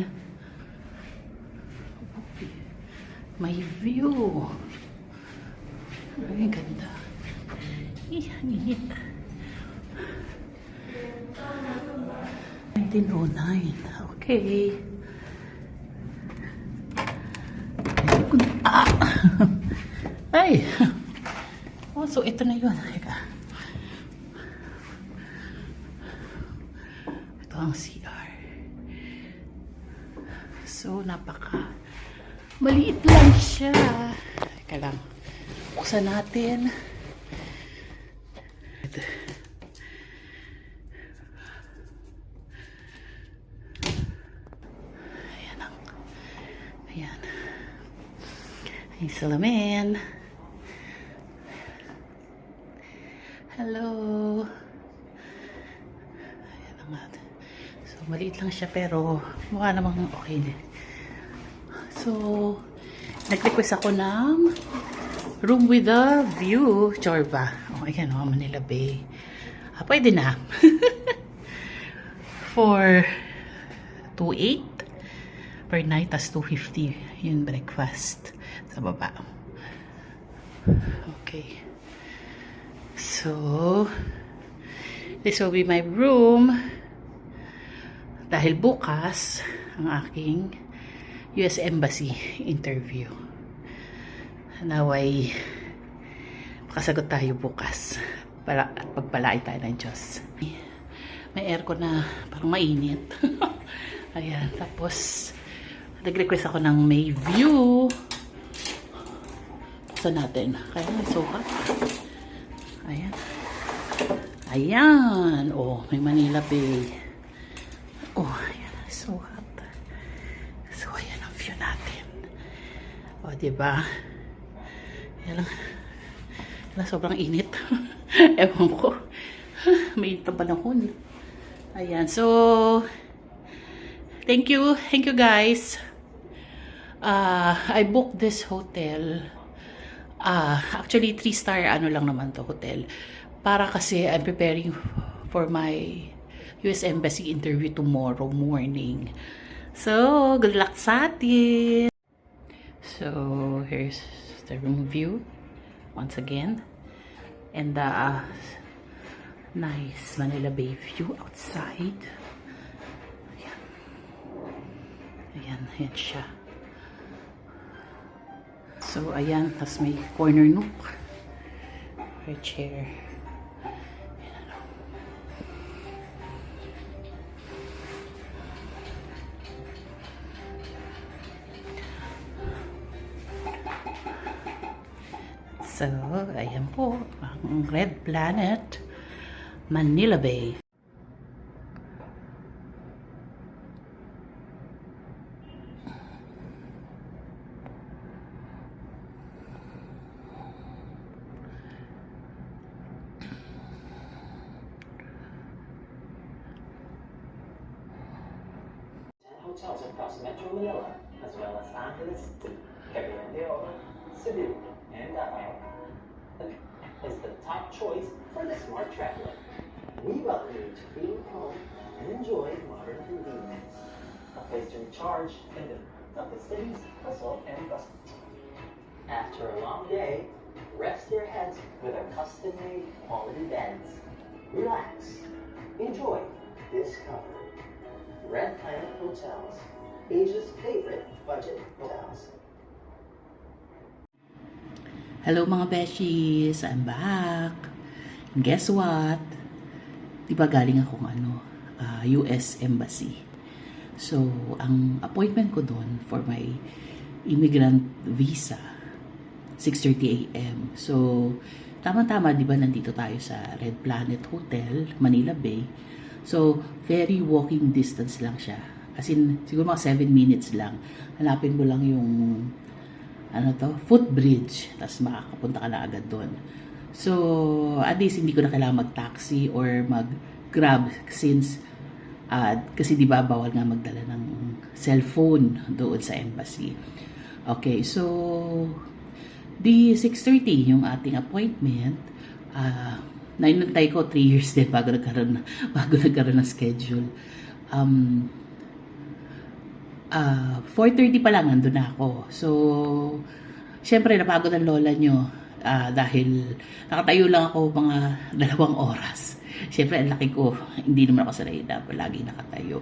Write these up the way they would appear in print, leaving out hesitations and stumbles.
natin. May view. Ay, ganda. Ang init. 1909. Okay. Ah! Ay! Oh, so ito na yun. Ito ang CR. So, napaka maliit lang siya. Teka lang. Buksan natin. Ayan. Ay, salamin. Hello. Ayan naman. So, maliit lang siya pero mukha namang okay din. So, nag-request ako ng room with a view. Chorba. Oh, ayan o, Manila Bay. Ah, pwede na. For 2.8 per night, tas 250 yung breakfast sa baba. Okay. So, this will be my room. Dahil bukas, ang aking US Embassy interview. Naway, makasagot tayo bukas. At pagpalain tayo ng Diyos. May aircon na parang mainit. Ayan, tapos nag-request ako ng may view. Buksan natin. Kaya may sofa. Ayan. Ayan. Oh, may Manila Bay. Oh, ayan. So hot. So, ayan ang view natin. Oh, diba? Ayan lang. Sobrang init. Ewan ko. May init ang panahon. Ayan. So, thank you. Thank you, guys. I booked this hotel. Actually, 3-star ano lang naman to hotel. Para kasi I'm preparing for my US Embassy interview tomorrow morning. So, good luck sa atin! So, here's the room view. Once again. And nice Manila Bay view outside. Ayan. Ayan, ayan siya. So, ayan. Tapos may corner nook. Or chair. So, ayan po. Ang Red Planet, Manila Bay. Hotels across Metro Manila, as well as Angeles, Cagayan de Oro, Cebu, and Davao, is the top choice for the smart traveler. We welcome you to feel at home and enjoy modern convenience. A place to recharge in the of the city's hustle and bustle. After a long day, rest your heads with our custom-made quality beds. Relax. Enjoy. Discover. Red Planet Hotels, Asia's favorite budget hotels. Hello mga beshies! I'm back! And guess what? Diba galing akong US Embassy. So, ang appointment ko doon for my immigrant visa, 6:30 AM. So, tama-tama, diba nandito tayo sa Red Planet Hotel, Manila Bay. So, very walking distance lang siya. As in, siguro mga 7 minutes lang. Hanapin mo lang yung footbridge. Tapos makakapunta ka na agad doon. So, at least hindi ko na kailangan mag-taxi or mag-grab since kasi di ba bawal nga magdala ng cellphone doon sa embassy. Okay, so di 6:30 yung ating appointment. Nainantay ko 3 years din bago nagkaroon ng schedule. 4:30 pa lang nandun na ako. So, syempre napagod ang lola nyo dahil nakatayo lang ako mga 2 oras. Syempre, ang laki ko. Hindi naman ako sanay na lagi nakatayo.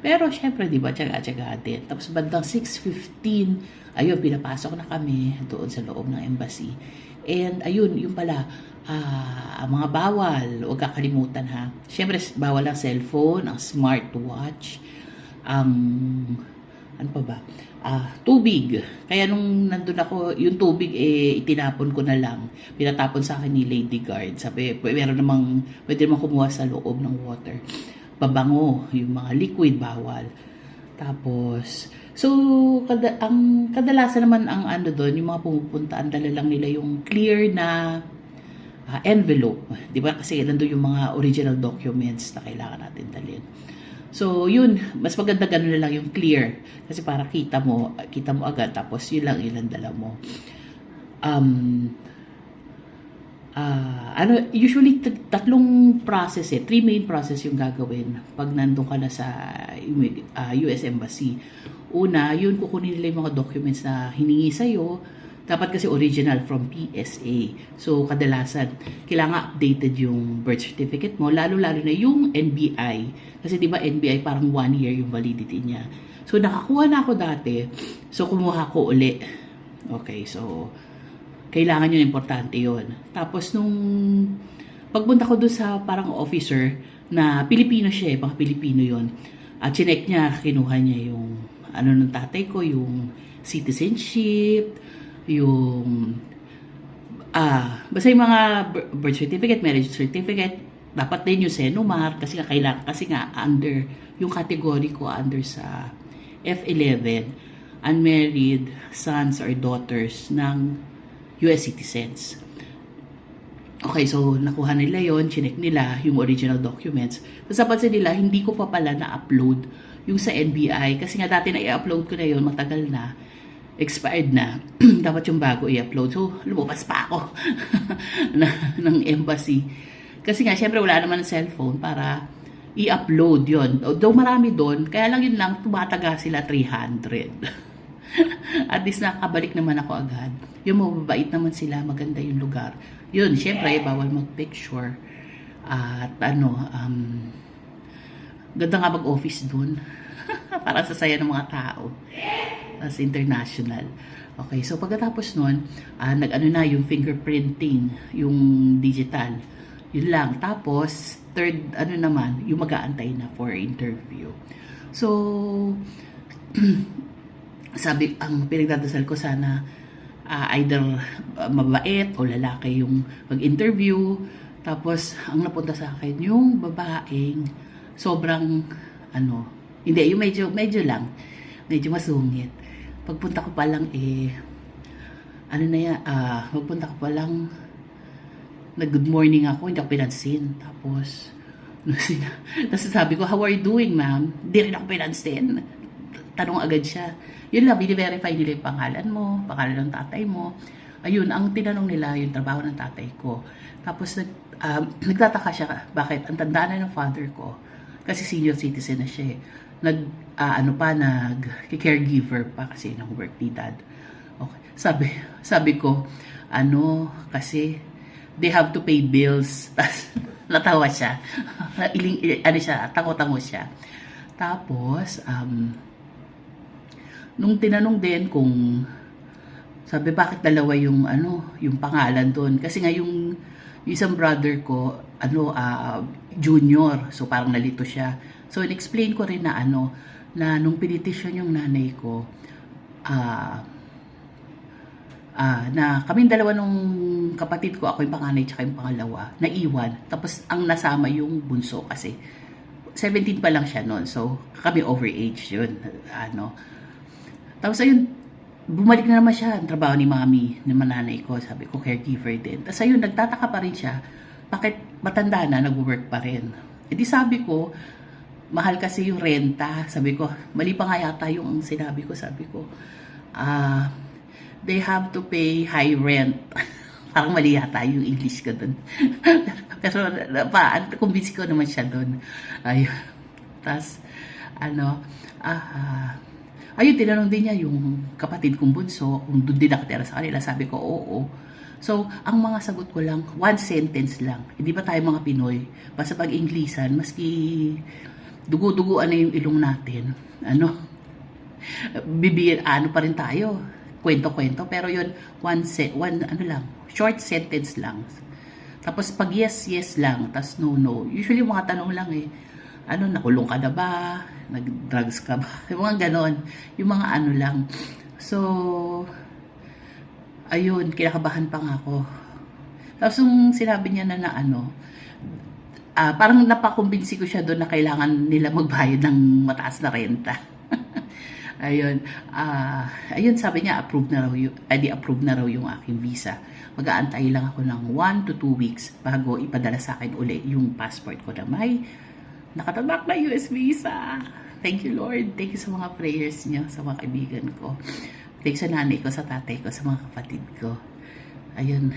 Pero syempre, di ba, tiyaga-tiyaga din. Tapos bandang 6:15, ayun, pinapasok na kami doon sa loob ng embassy. And ayun, yung pala, mga bawal, huwag kakalimutan ha. Syempre, bawal ang cellphone, ang smartwatch, ang ano pa ba? Tubig. Kaya nung nandun ako, yung tubig itinapon ko na lang. Pinatapon sa akin ni Lady Guard. Sabi, pwede namang kumuha sa loob ng water. Pabango, yung mga liquid bawal. Tapos, so, ang kadalasan naman ang ano doon, yung mga pumupunta, ang dala lang nila yung clear na envelope. Di ba? Kasi nandun yung mga original documents na kailangan natin dalhin. So, yun, mas maganda ganun na lang yung clear. Kasi para kita mo agad, tapos yun lang ilang dala mo. Usually, 3 process 3 main process yung gagawin pag nandun ka na sa US Embassy. Una, yun, kukunin nila yung mga documents na hiningi sa'yo. Dapat kasi original from PSA. So, kadalasan, kailangan updated yung birth certificate mo, lalo-lalo na yung NBI. Kasi di ba NBI parang 1 year yung validity niya. So, nakakuha na ako dati. So, kumuha ko uli. Okay, so, kailangan yun, importante yun. Tapos, nung pagpunta ko doon sa parang officer, na Pilipino siya mga Pilipino yun. At chinek niya, kinuha niya yung ano ng tatay ko, yung citizenship, yung basta yung mga birth certificate, marriage certificate, dapat din yung Senomar kasi nga under yung category ko under sa F11, unmarried sons or daughters ng US citizens. Okay, so nakuha nila yon, chinek nila yung original documents. Tapos napansin nila, hindi ko pa pala na-upload yung sa NBI kasi nga dati na i-upload ko na yon, matagal na. Expired na. Dapat yung bago i-upload. So, lumabas pa ako ng embassy. Kasi nga, syempre wala naman ng cellphone para i-upload yon. Though marami doon, kaya lang yun lang, tumataga sila 300. At least nakabalik naman ako agad. Yung mababait naman sila, maganda yung lugar. Yun, syempre, bawal mag-picture. At ganda nga mag-office doon. Para sa saya ng mga tao. As international. Okay, so pagkatapos nun, nag-ano na yung fingerprinting, yung digital. Yun lang. Tapos, third, naman, yung mag-aantay na for interview. So, sabi, ang pinagdadasal ko sana, either mabait o lalaki yung mag-interview. Tapos, ang napunta sa akin, yung babaeng sobrang, hindi, yung medyo lang, medyo masungit. Pagpunta ko pa lang pagpunta ko pa lang, nag-good morning ako, hindi ako pinansin. Tapos sabi ko, how are you doing, ma'am? Hindi rin ako pinansin. Tanong agad siya. Yun lang, bini-verify nila yung pangalan mo, pangalan ng tatay mo. Ayun, ang tinanong nila, yung trabaho ng tatay ko. Tapos nagtataka siya, bakit? Ang tanda na ng father ko. Kasi senior citizen na siya eh. Nag-caregiver pa kasi ng work ni dad. Okay. Sabi ko, kasi they have to pay bills. Tapos, natawa siya. Tango-tango siya. Tapos, nung tinanong din kung, sabi, bakit dalawa yung, yung pangalan doon? Kasi nga yung isang brother ko, junior. So, parang nalito siya. So, in-explain ko rin na na nung pinitisyon yung nanay ko, na kaming dalawa nung kapatid ko, ako yung panganay tsaka yung pangalawa, naiwan. Tapos, ang nasama yung bunso kasi 17 pa lang siya noon. So, kami overage yun. Tapos, ayun, bumalik na naman siya ang trabaho ni mami, ni mananay ko. Sabi ko, caregiver din. Tapos, ayun, nagtataka pa rin siya, bakit matanda na, nag-work pa rin. E di sabi ko, mahal kasi yung renta. Sabi ko, mali pa nga yata yung sinabi ko. Sabi ko, they have to pay high rent. Parang mali yata yung English ko dun. Pero, convince ko naman siya dun. Ayun. Tapos, Ayun, tinanong din niya yung kapatid kong bunso, kung doon din nakatira sa kanila. Sabi ko, oo. So, ang mga sagot ko lang, one sentence lang. Hindi ba tayo mga Pinoy? Basta pag-Inglisan, maski dugo-duguan na yung ilong natin, ano, bibigyan, ano pa rin tayo, kwento-kwento. Pero yun, ano lang, short sentence lang. Tapos pag yes, yes lang, tas no, no. Usually mga tanong lang eh, ano, nakulong ka na ba? Nag-drugs ka ba? Yung mga ganon. Yung mga ano lang. So, ayun, kinakabahan pa nga ako. Tapos yung sinabi niya na ano, parang napakumbinsi ko siya doon na kailangan nila magbayad ng mataas na renta. Ayun, ayun sabi niya, approve na raw yung aking visa. Mag-aantay lang ako ng 1 to 2 weeks bago ipadala sa akin uli yung passport ko na may nakatabak na US visa. Thank you, Lord. Thank you sa mga prayers niyo, sa mga kaibigan ko. Thank you sa nanay ko, sa tatay ko, sa mga kapatid ko. Ayun,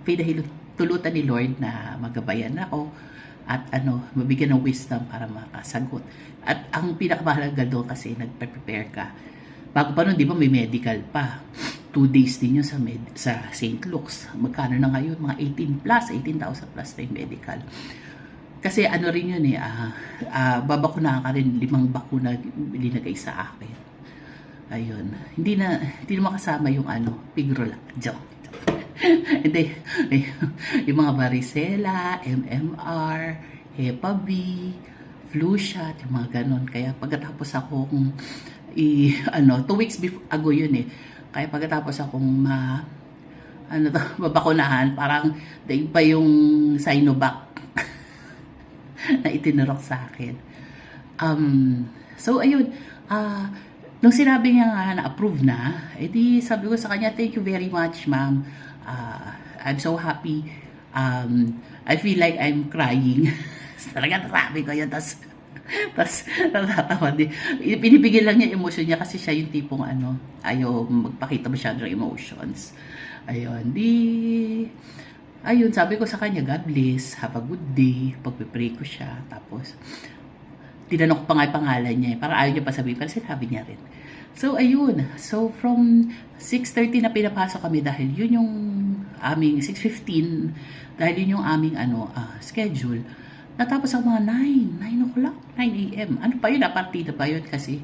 pinahilutulutan ni Lord na magabayan ako at ano, mabigyan ng wisdom para makasagot. At ang pinakamahalaga doon kasi nagpe-prepare ka. Bago pa nun, di ba, may medical pa. 2 days din yun sa St. Luke's. Magkano na ngayon? Mga 18,000 plus na yung medical. Kasi ano rin yun eh, babakunahan ka rin, 5 bakuna linagay sa akin. Ayun. Hindi na makasama yung ano, pigrol. Joke. Hindi. Yung mga varicella, MMR, Hepa B, flu shot, yung mga ganon. Kaya pagkatapos akong 2 weeks ago yun eh. Kaya pagkatapos akong babakunahan, parang daig pa yung Sinovac na itinurok sa akin. So ayun, nung sinabi niya nga na approve na, edi sabi ko sa kanya, thank you very much, ma'am. I'm so happy. I feel like I'm crying. Talaga nasabi ko yun. Tapos natatawa din. Pinipigil lang niya emotion niya kasi siya yung tipong ano, ayaw magpakita masyado ng emotions. Ayun, sabi ko sa kanya, God bless, have a good day. Pagpipray ko siya. Tapos, tinanong ko pa nga yung pangalan niya. Para ayaw niya pa sabihin, pero sinabi niya rin. So, ayun. So, from 6:30 na pinapasok kami dahil yun yung aming 6:15, dahil yun yung aming schedule. Natapos ako mga 9 o'clock, 9 a.m. Ano pa yun? Partida pa yun kasi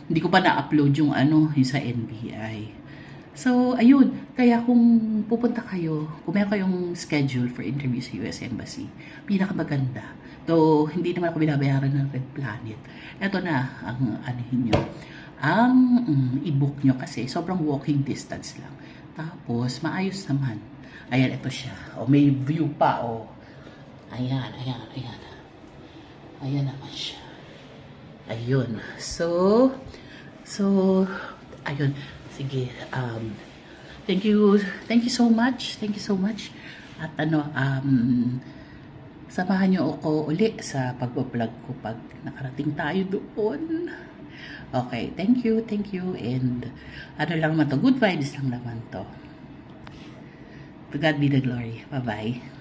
hindi ko pa na-upload yung yung sa NBI. So, ayun. Kaya kung pupunta kayo, kung meron kayong schedule for interview sa US Embassy, pinakamaganda. Though, hindi naman ako binabayaran ng Red Planet. Ito na ang anihin nyo. Ang i-book nyo kasi sobrang walking distance lang. Tapos, maayos naman. Ayan, ito siya. O, may view pa, o. Ayan. Ayan naman siya. Ayun. So, ayun. Sige, thank you so much. At samahan niyo ako uli sa pagbablog ko pag nakarating tayo doon. Okay, thank you, and ano lang naman to, good vibes lang naman to. To God be the glory. Bye-bye.